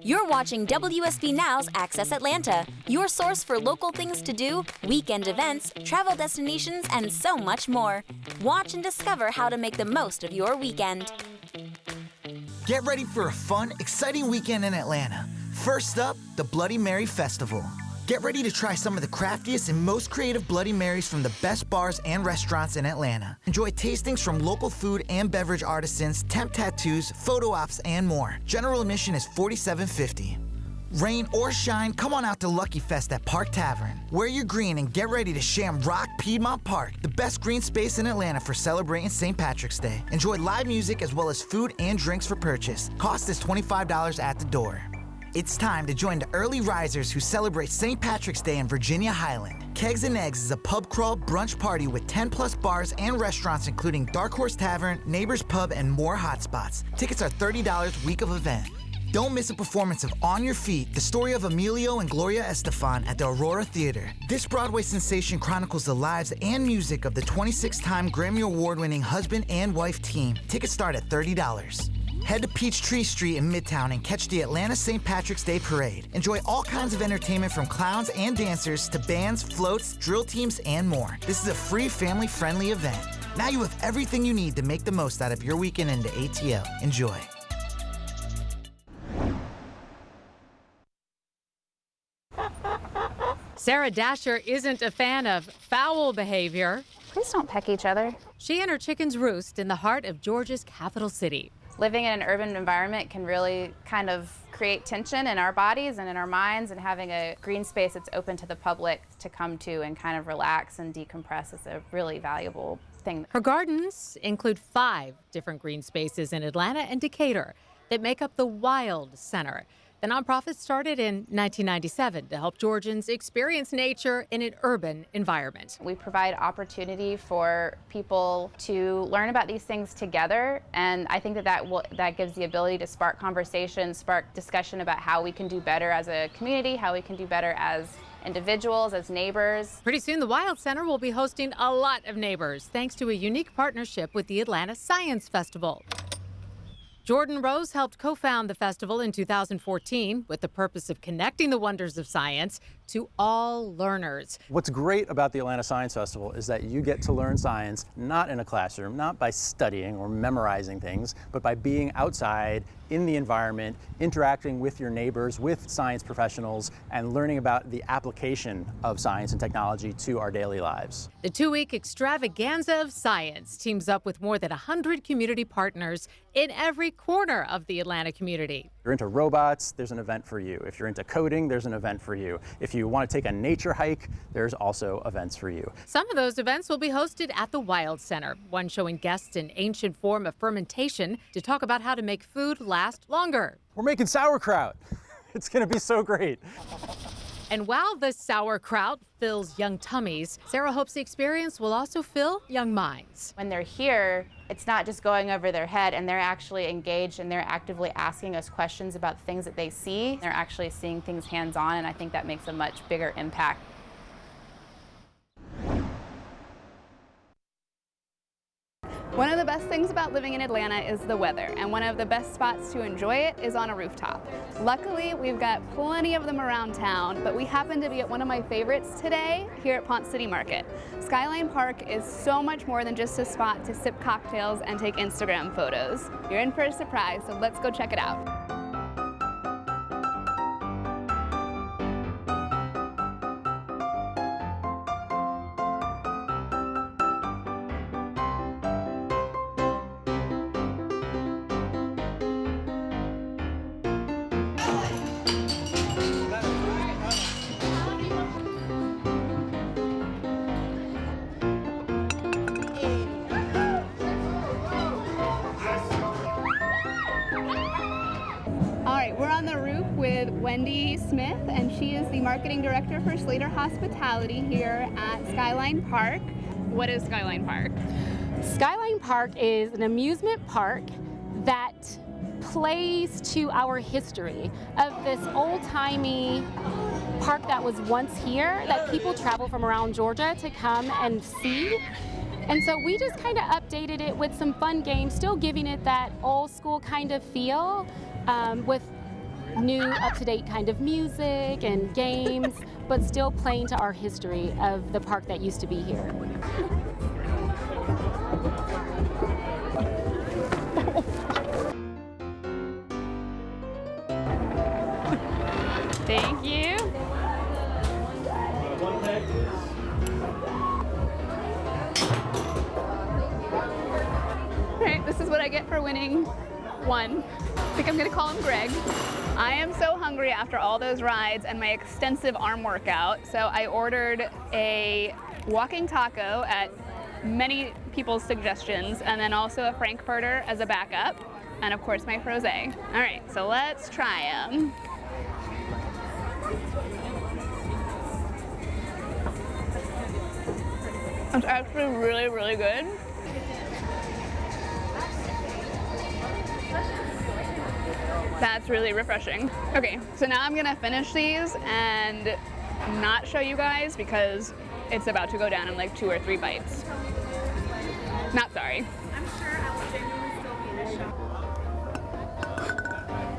You're watching WSB Now's Access Atlanta, your source for local things to do, weekend events, travel destinations, and so much more. Watch and discover how to make the most of your weekend. Get ready for a fun, exciting weekend in Atlanta. First up, the Bloody Mary Festival. Get ready to try some of the craftiest and most creative Bloody Marys from the best bars and restaurants in Atlanta. Enjoy tastings from local food and beverage artisans, temp tattoos, photo ops, and more. General admission is $47.50. Rain or shine, come on out to Lucky Fest at Park Tavern. Wear your green and get ready to shamrock Piedmont Park, the best green space in Atlanta for celebrating St. Patrick's Day. Enjoy live music as well as food and drinks for purchase. Cost is $25 at the door. It's time to join the early risers who celebrate St. Patrick's Day in Virginia Highland. Kegs and Eggs is a pub crawl brunch party with 10-plus bars and restaurants including Dark Horse Tavern, Neighbors Pub, and more hotspots. Tickets are $30 week of event. Don't miss a performance of On Your Feet, the story of Emilio and Gloria Estefan at the Aurora Theater. This Broadway sensation chronicles the lives and music of the 26-time Grammy Award-winning husband and wife team. Tickets start at $30. Head to Peachtree Street in Midtown and catch the Atlanta St. Patrick's Day Parade. Enjoy all kinds of entertainment from clowns and dancers to bands, floats, drill teams, and more. This is a free, family-friendly event. Now you have everything you need to make the most out of your weekend into ATL. Enjoy. Sarah Dasher isn't a fan of foul behavior. Please don't peck each other. She and her chickens roost in the heart of Georgia's capital city. Living in an urban environment can really kind of create tension in our bodies and in our minds, and having a green space that's open to the public to come to and kind of relax and decompress is a really valuable thing. Her gardens include 5 different green spaces in Atlanta and Decatur that make up the Wild Center. The nonprofit started in 1997 to help Georgians experience nature in an urban environment. We provide opportunity for people to learn about these things together, and I think that gives the ability to spark conversation, spark discussion about how we can do better as a community, how we can do better as individuals, as neighbors. Pretty soon, the Wild Center will be hosting a lot of neighbors thanks to a unique partnership with the Atlanta Science Festival. Jordan Rose helped co-found the festival in 2014 with the purpose of connecting the wonders of science to all learners. What's great about the Atlanta Science Festival is that you get to learn science not in a classroom, not by studying or memorizing things, but by being outside in the environment, interacting with your neighbors, with science professionals, and learning about the application of science and technology to our daily lives. The 2-week extravaganza of science teams up with more than 100 community partners in every corner of the Atlanta community. If you're into robots, there's an event for you. If you're into coding, there's an event for you. If you want to take a nature hike, there's also events for you. Some of those events will be hosted at the Wild Center, one showing guests an ancient form of fermentation to talk about how to make food last longer. We're making sauerkraut. It's going to be so great. And while the sauerkraut fills young tummies, Sarah hopes the experience will also fill young minds. When they're here, it's not just going over their head, and they're actually engaged and they're actively asking us questions about the things that they see. They're actually seeing things hands-on, and I think that makes a much bigger impact. One of the best things about living in Atlanta is the weather, and one of the best spots to enjoy it is on a rooftop. Luckily, we've got plenty of them around town, but we happen to be at one of my favorites today here at Ponce City Market. Skyline Park is so much more than just a spot to sip cocktails and take Instagram photos. You're in for a surprise, so let's go check it out. We're on the roof with Wendy Smith, and she is the marketing director for Slater Hospitality here at Skyline Park. What is Skyline Park? Skyline Park is an amusement park that plays to our history of this old-timey park that was once here that people travel from around Georgia to come and see. And so we just kind of updated it with some fun games, still giving it that old school kind of feel with new, up-to-date kind of music and games, but still playing to our history of the park that used to be here. Thank you. All right, this is what I get for winning one. I think I'm gonna call him Greg. I am so hungry after all those rides and my extensive arm workout, so I ordered a walking taco at many people's suggestions, and then also a Frankfurter as a backup, and of course my frosé. All right, so let's try them. It's actually really, really good. That's really refreshing. Okay, so now I'm gonna finish these and not show you guys because it's about to go down in like 2 or 3 bites. Not sorry. I'm sure I will genuinely still be in the show.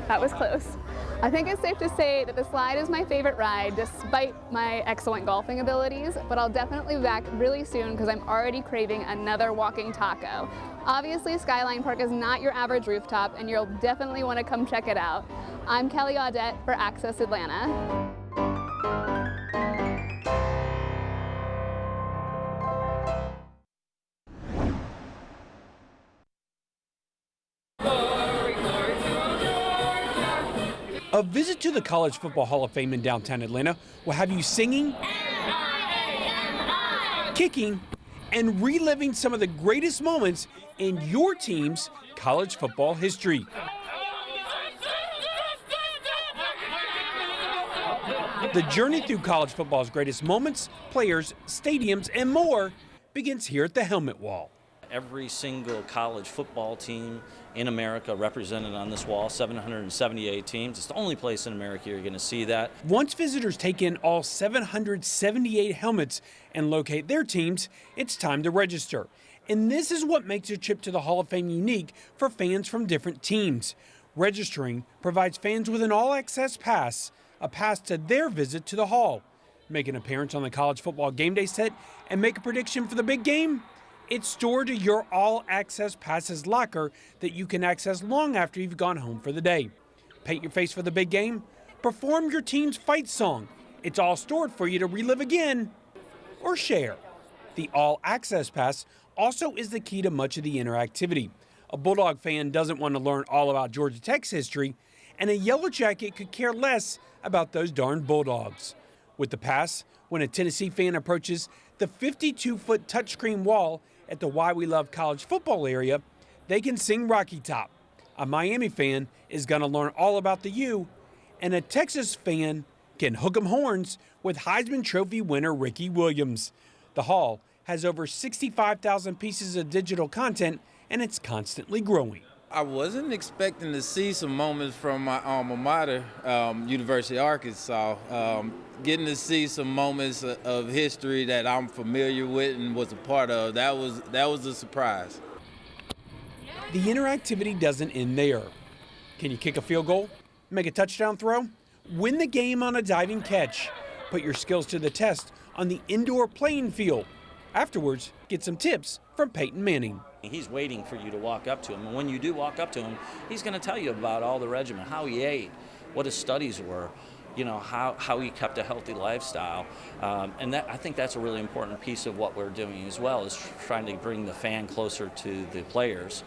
That was close. I think it's safe to say that the slide is my favorite ride despite my excellent golfing abilities, but I'll definitely be back really soon because I'm already craving another walking taco. Obviously, Skyline Park is not your average rooftop and you'll definitely want to come check it out. I'm Kelly Audette for Access Atlanta. A visit to the College Football Hall of Fame in downtown Atlanta will have you singing, kicking, and reliving some of the greatest moments in your team's college football history. The journey through college football's greatest moments, players, stadiums, and more begins here at the Helmet Wall. Every single college football team in America represented on this wall, 778 teams. It's the only place in America you're going to see that. Once visitors take in all 778 helmets and locate their teams, it's time to register. And this is what makes a trip to the Hall of Fame unique for fans from different teams. Registering provides fans with an all-access pass, a pass to their visit to the Hall. Make an appearance on the college football game day set and make a prediction for the big game? It's stored to your all-access passes locker that you can access long after you've gone home for the day. Paint your face for the big game? Perform your team's fight song. It's all stored for you to relive again or share. The all-access pass also is the key to much of the interactivity. A Bulldog fan doesn't want to learn all about Georgia Tech's history, and a Yellow Jacket could care less about those darn Bulldogs. With the pass, when a Tennessee fan approaches the 52-foot touchscreen wall at the Why We Love College Football area, they can sing Rocky Top. A Miami fan is going to learn all about the U, and a Texas fan can hook 'em horns with Heisman Trophy winner Ricky Williams. The Hall has over 65,000 pieces of digital content, and it's constantly growing. I wasn't expecting to see some moments from my alma mater, University of Arkansas. Getting to see some moments of history that I'm familiar with and was a part of, that was a surprise. The interactivity doesn't end there. Can you kick a field goal? Make a touchdown throw? Win the game on a diving catch? Put your skills to the test on the indoor playing field. Afterwards, get some tips from Peyton Manning. He's waiting for you to walk up to him, and when you do walk up to him, he's going to tell you about all the regimen, how he ate, what his studies were, you know, how he kept a healthy lifestyle. And I think that's a really important piece of what we're doing as well, is trying to bring the fan closer to the players.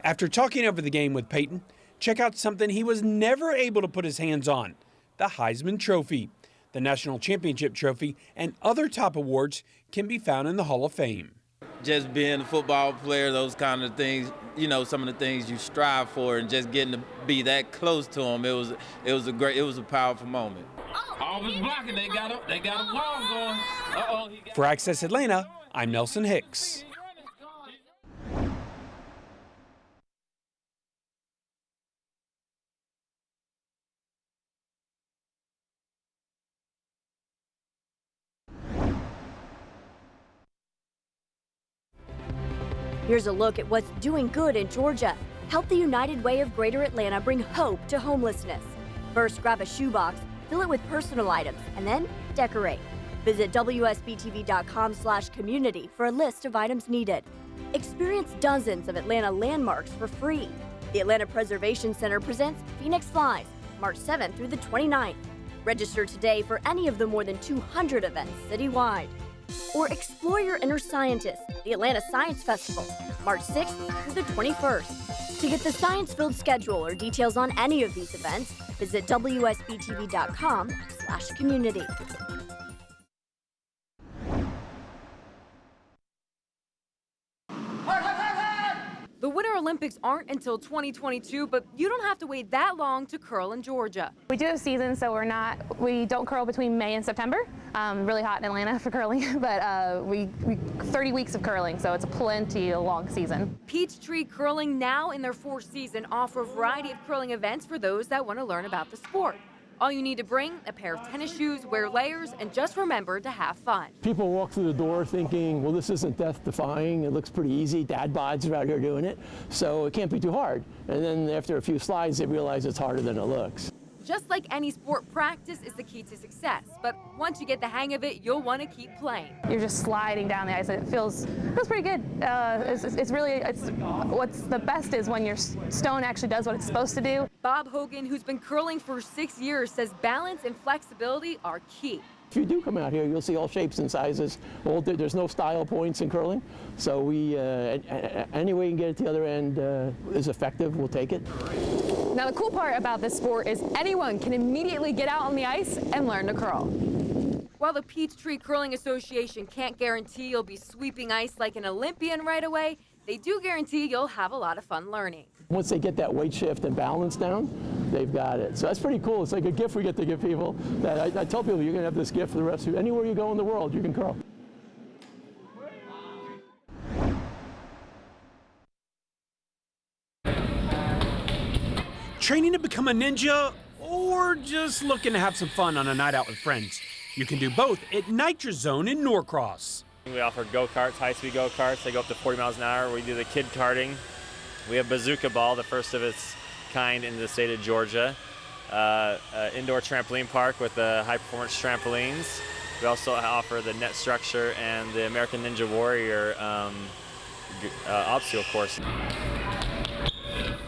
After talking over the game with Peyton, check out something he was never able to put his hands on, the Heisman Trophy. The National Championship Trophy and other top awards can be found in the Hall of Fame. Just being a football player, those kind of things, you know, some of the things you strive for, and just getting to be that close to him, it was a powerful moment. Always blocking, they got a wall going. Uh-oh. For Access Atlanta, I'm Nelson Hicks. Here's a look at what's doing good in Georgia. Help the United Way of Greater Atlanta bring hope to homelessness. First, grab a shoebox, fill it with personal items, and then decorate. Visit WSB-TV.com/community for a list of items needed. Experience dozens of Atlanta landmarks for free. The Atlanta Preservation Center presents Phoenix Flies, March 7th through the 29th. Register today for any of the more than 200 events citywide. Or explore your inner scientist, the Atlanta Science Festival, March 6th through the 21st. To get the science-filled schedule or details on any of these events, visit WSB-TV.com/community. The Winter Olympics aren't until 2022, but you don't have to wait that long to curl in Georgia. We do have seasons, so we don't curl between May and September. Really hot in Atlanta for curling, but we 30 weeks of curling, so it's a plenty long season. Peachtree Curling, now in their 4th season, offer a variety of curling events for those that want to learn about the sport. All you need to bring, a pair of tennis shoes, wear layers, and just remember to have fun. People walk through the door thinking, well, this isn't death-defying. It looks pretty easy. Dad bods are out here doing it, so it can't be too hard. And then after a few slides, they realize it's harder than it looks. Just like any sport, practice is the key to success. But once you get the hang of it, you'll want to keep playing. You're just sliding down the ice. It feels pretty good. What's the best is when your stone actually does what it's supposed to do. Bob Hogan, who's been curling for 6 years, says balance and flexibility are key. If you do come out here, you'll see all shapes and sizes. There's no style points in curling, so we any way you can get it to the other end is effective. We'll take it. Now, the cool part about this sport is anyone can immediately get out on the ice and learn to curl. While the Peachtree Curling Association can't guarantee you'll be sweeping ice like an Olympian right away, they do guarantee you'll have a lot of fun learning. Once they get that weight shift and balance down, they've got it. So that's pretty cool. It's like a gift we get to give people. That I tell people, you're going to have this gift for the rest of you. Anywhere you go in the world, you can curl. Training to become a ninja, or just looking to have some fun on a night out with friends? You can do both at Nitrous Zone in Norcross. We offer go-karts, high-speed go-karts. They go up to 40 miles an hour. We do the kid karting. We have Bazooka Ball, the first of its kind in the state of Georgia. Indoor trampoline park with the high-performance trampolines. We also offer the net structure and the American Ninja Warrior obstacle course.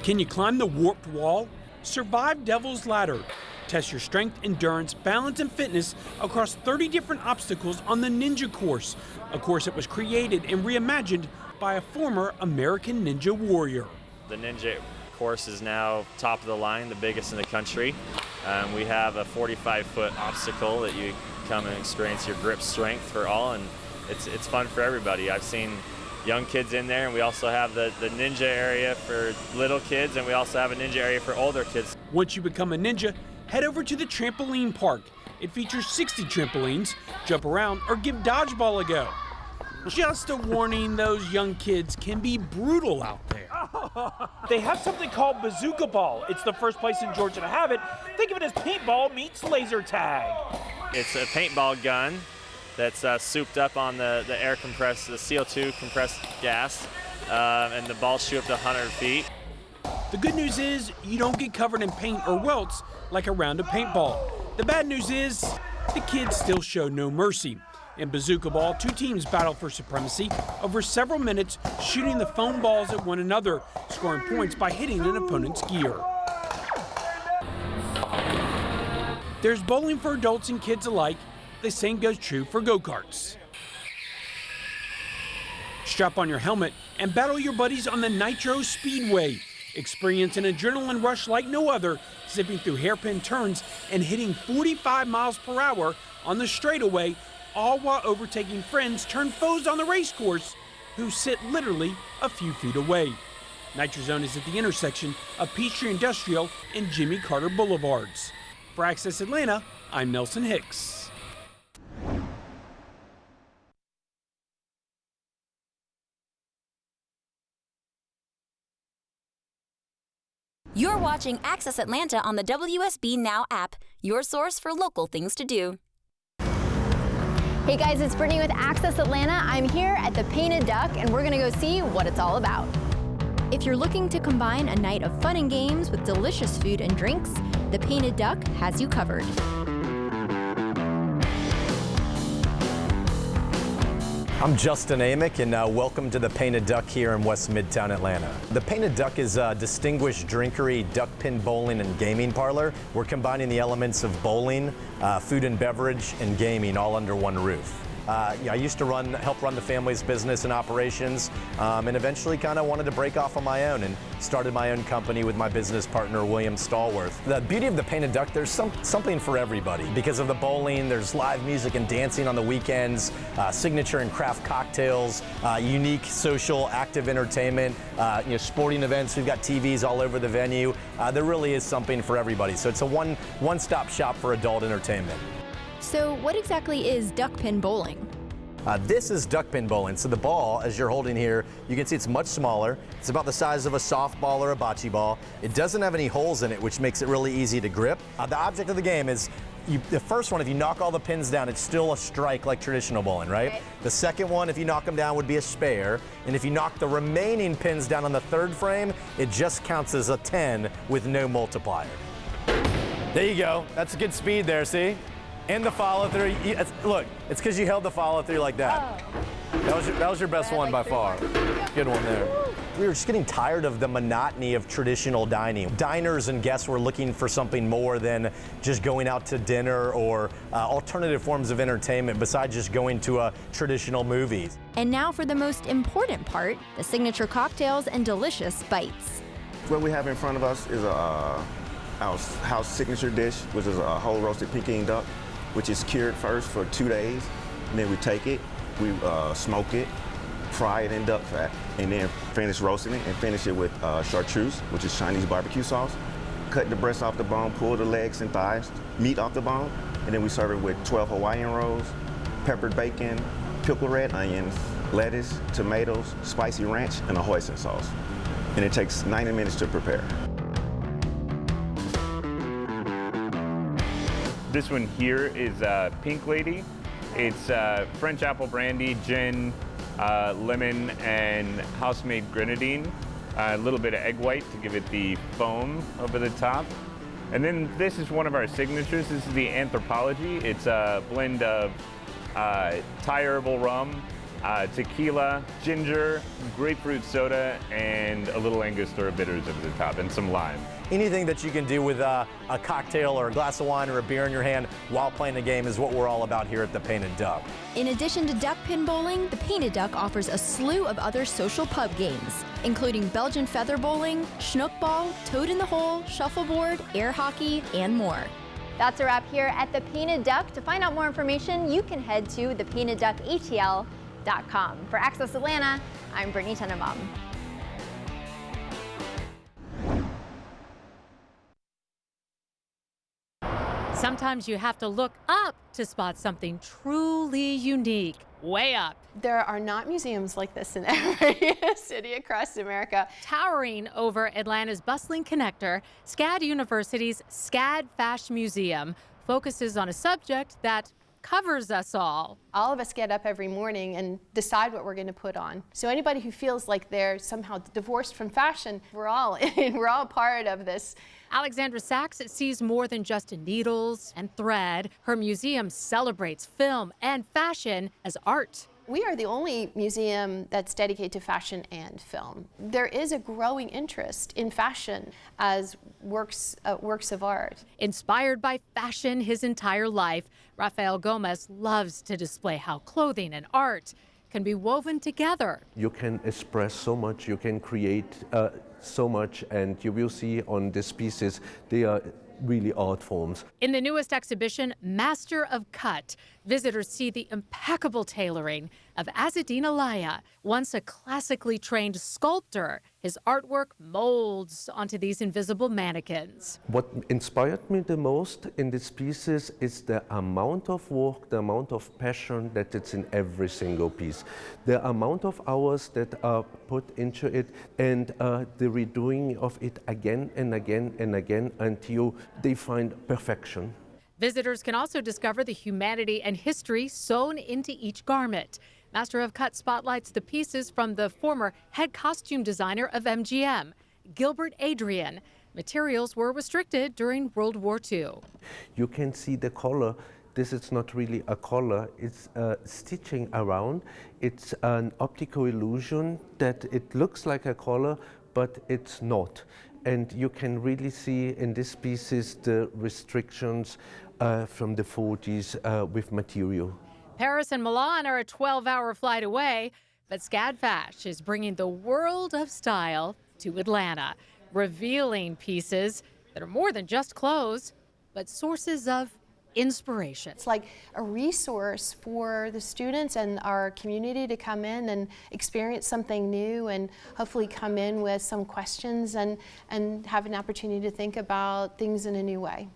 Can you climb the warped wall? Survive Devil's Ladder. Test your strength, endurance, balance, and fitness across 30 different obstacles on the Ninja Course, a course that was created and reimagined by a former American Ninja Warrior. The Ninja course is now top of the line, the biggest in the country. We have a 45-foot obstacle that you come and experience your grip strength for all, and it's fun for everybody. I've seen young kids in there, and we also have the ninja area for little kids, and we also have a ninja area for older kids. Once you become a ninja, head over to the trampoline park. It features 60 trampolines. Jump around or give dodgeball a go. Just a warning, those young kids can be brutal out there. They have something called Bazooka Ball. It's the first place in Georgia to have it. Think of it as paintball meets laser tag. It's a paintball gun that's souped up on the air compressed, the CO2 compressed gas, and the balls shoot up to 100 feet. The good news is you don't get covered in paint or welts like a round of paintball. The bad news is the kids still show no mercy. In Bazooka Ball, two teams battle for supremacy over several minutes, shooting the foam balls at one another, scoring points by hitting an opponent's gear. There's bowling for adults and kids alike. The same goes true for go-karts. Strap on your helmet and battle your buddies on the Nitro Speedway. Experience an adrenaline rush like no other, zipping through hairpin turns and hitting 45 miles per hour on the straightaway, all while overtaking friends turned foes on the race course who sit literally a few feet away. Nitro Zone is at the intersection of Peachtree Industrial and Jimmy Carter Boulevards. For Access Atlanta, I'm Nelson Hicks. You're watching Access Atlanta on the WSB Now app, your source for local things to do. Hey guys, it's Brittany with Access Atlanta. I'm here at the Painted Duck, and we're gonna go see what it's all about. If you're looking to combine a night of fun and games with delicious food and drinks, The Painted Duck has you covered. I'm Justin Amick, and welcome to the Painted Duck here in West Midtown Atlanta. The Painted Duck is a distinguished drinkery, duck pin bowling, and gaming parlor. We're combining the elements of bowling, food and beverage, and gaming all under one roof. I used to help run the family's business and operations, and eventually kind of wanted to break off on my own and started my own company with my business partner, William Stallworth. The beauty of the Painted Duck, there's something for everybody. Because of the bowling, there's live music and dancing on the weekends, signature and craft cocktails, unique social active entertainment, sporting events. We've got TVs all over the venue. There really is something for everybody. So it's a one-stop shop for adult entertainment. So what exactly is duck pin bowling? This is duck pin bowling. So the ball, as you're holding here, you can see it's much smaller. It's about the size of a softball or a bocce ball. It doesn't have any holes in it, which makes it really easy to grip. The object of the game is, the first one, if you knock all the pins down, it's still a strike like traditional bowling, right? Okay. The second one, if you knock them down, would be a spare. And if you knock the remaining pins down on the third frame, it just counts as a 10 with no multiplier. There you go. That's a good speed there, see? And the follow through. Look, it's because you held the follow through like that. Oh. That was your best one by far. Good one there. We were just getting tired of the monotony of traditional dining. Diners and guests were looking for something more than just going out to dinner or alternative forms of entertainment besides just going to a traditional movie. And now for the most important part, the signature cocktails and delicious bites. What we have in front of us is our house signature dish, which is a whole roasted Peking duck, which is cured first for 2 days, and then we take it, we smoke it, fry it in duck fat, and then finish roasting it and finish it with chartreuse, which is Chinese barbecue sauce. Cut the breast off the bone, pull the legs and thighs, meat off the bone, and then we serve it with 12 Hawaiian rolls, peppered bacon, pickled red onions, lettuce, tomatoes, spicy ranch, and a hoisin sauce. And it takes 90 minutes to prepare. This one here is Pink Lady. It's French apple brandy, gin, lemon, and house-made grenadine. A little bit of egg white to give it the foam over the top. And then this is one of our signatures. This is the Anthropology. It's a blend of Thai herbal rum, tequila, ginger, grapefruit soda, and a little Angostura bitters over the top, and some lime. Anything that you can do with a cocktail or a glass of wine or a beer in your hand while playing a game is what we're all about here at the Painted Duck. In addition to duck pin bowling, the Painted Duck offers a slew of other social pub games, including Belgian feather bowling, schnook ball, toad in the hole, shuffleboard, air hockey, and more. That's a wrap here at the Painted Duck. To find out more information, you can head to thepaintedduckatl.com. For Access Atlanta, I'm Brittany Tenenbaum. Sometimes you have to look up to spot something truly unique, way up. There are not museums like this in every city across America. Towering over Atlanta's bustling connector, SCAD University's SCAD FASH Museum focuses on a subject that covers us all. All of us get up every morning and decide what we're going to put on. So anybody who feels like they're somehow divorced from fashion, we're all part of this. Alexandra Sachs sees more than just needles and thread. Her museum celebrates film and fashion as art. We are the only museum that's dedicated to fashion and film. There is a growing interest in fashion as works of art. Inspired by fashion his entire life, Rafael Gomez loves to display how clothing and art can be woven together. You can express so much, you can create so much, and you will see on these pieces, they are really art forms. In the newest exhibition, Master of Cut, visitors see the impeccable tailoring of Azzedine Alaya, once a classically trained sculptor. His artwork molds onto these invisible mannequins. What inspired me the most in these pieces is the amount of work, the amount of passion that it's in every single piece, the amount of hours that are put into it, and the redoing of it again and again and again until they find perfection. Visitors can also discover the humanity and history sewn into each garment. Master of Cut spotlights the pieces from the former head costume designer of MGM, Gilbert Adrian. Materials were restricted during World War II. You can see the color. This is not really a color, it's stitching around. It's an optical illusion that it looks like a color, but it's not. And you can really see in this pieces the restrictions from the 40s with material. Paris and Milan are a 12-hour flight away, but SCAD FASH is bringing the world of style to Atlanta, revealing pieces that are more than just clothes, but sources of inspiration. It's like a resource for the students and our community to come in and experience something new and hopefully come in with some questions and have an opportunity to think about things in a new way.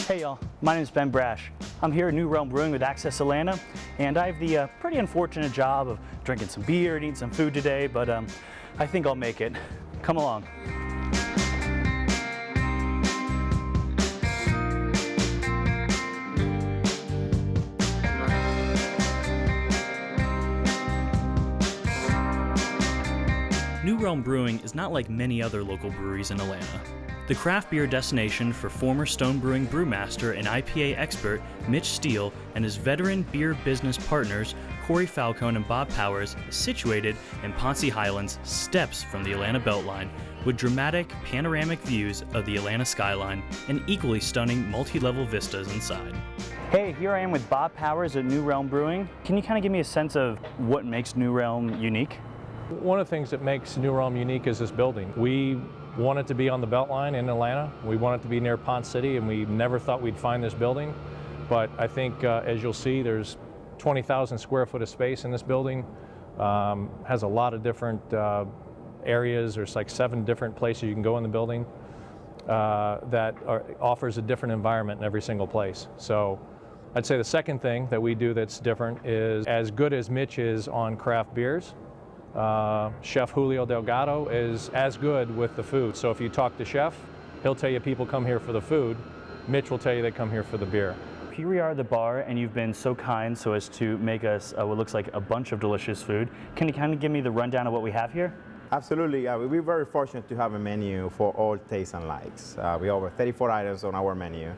Hey y'all, my name is Ben Brash. I'm here at New Realm Brewing with Access Atlanta, and I have the pretty unfortunate job of drinking some beer and eating some food today, but I think I'll make it. Come along. New Realm Brewing is not like many other local breweries in Atlanta. The craft beer destination for former Stone Brewing brewmaster and IPA expert Mitch Steele and his veteran beer business partners Corey Falcone and Bob Powers is situated in Ponce Highlands, steps from the Atlanta Beltline, with dramatic panoramic views of the Atlanta skyline and equally stunning multi-level vistas inside. Hey, here I am with Bob Powers at New Realm Brewing. Can you kind of give me a sense of what makes New Realm unique? One of the things that makes New Realm unique is this building. We wanted to be on the Beltline in Atlanta. We wanted to be near Ponce City, and we never thought we'd find this building. But I think, as you'll see, there's 20,000 square foot of space in this building. Has a lot of different areas. There's like 7 different places you can go in the building that offers a different environment in every single place. So I'd say the second thing that we do that's different is, as good as Mitch is on craft beers, Chef Julio Delgado is as good with the food. So if you talk to Chef, he'll tell you people come here for the food. Mitch will tell you they come here for the beer. Here we are at the bar, and you've been so kind so as to make us what looks like a bunch of delicious food. Can you kind of give me the rundown of what we have here? Absolutely. We're very fortunate to have a menu for all tastes and likes. We have over 34 items on our menu.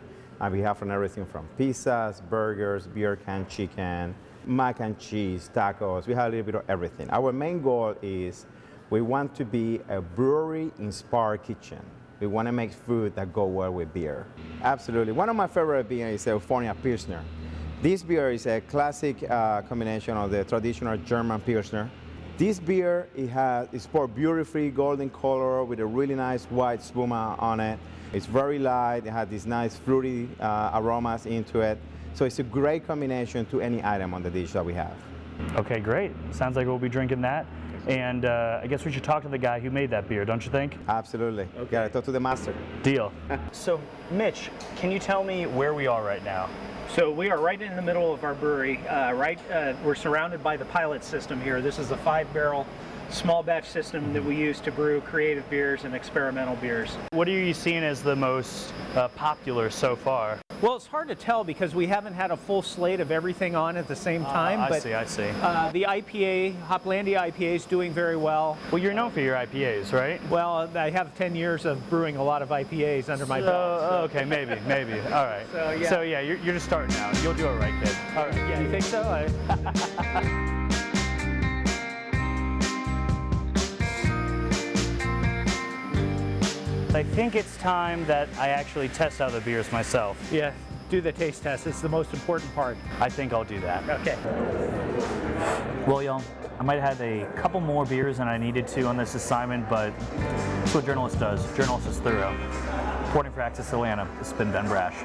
We have from everything from pizzas, burgers, beer can, chicken, mac and cheese, tacos. We have a little bit of everything. Our main goal is we want to be a brewery-inspired kitchen. We want to make food that go well with beer. Absolutely. One of my favorite beers is California Pilsner. This beer is a classic combination of the traditional German Pilsner. This beer, it's poured beautifully golden color with a really nice white spuma on it. It's very light. It has these nice fruity aromas into it. So it's a great combination to any item on the dish that we have. Okay, great. Sounds like we'll be drinking that. And I guess we should talk to the guy who made that beer, don't you think? Absolutely. Okay. Gotta talk to the master. Deal. So, Mitch, can you tell me where we are right now? So we are right in the middle of our brewery. We're surrounded by the pilot system here. This is the 5-barrel small batch system that we use to brew creative beers and experimental beers. What are you seeing as the most popular so far? Well, it's hard to tell because we haven't had a full slate of everything on at the same time. I see. The IPA, Hoplandia IPA is doing very well. Well, you're known for your IPAs, right? Well, I have 10 years of brewing a lot of IPAs under my belt. So. Okay, maybe. All right. So yeah, you're just starting out. You'll do it right, kid. All right. Yeah, you think so? I think it's time that I actually test out the beers myself. Yeah, do the taste test. It's the most important part. I think I'll do that. Okay. Well, y'all, I might have had a couple more beers than I needed to on this assignment, but that's what a journalist does. Journalist is thorough. Reporting for Access Atlanta, this has been Ben Brash.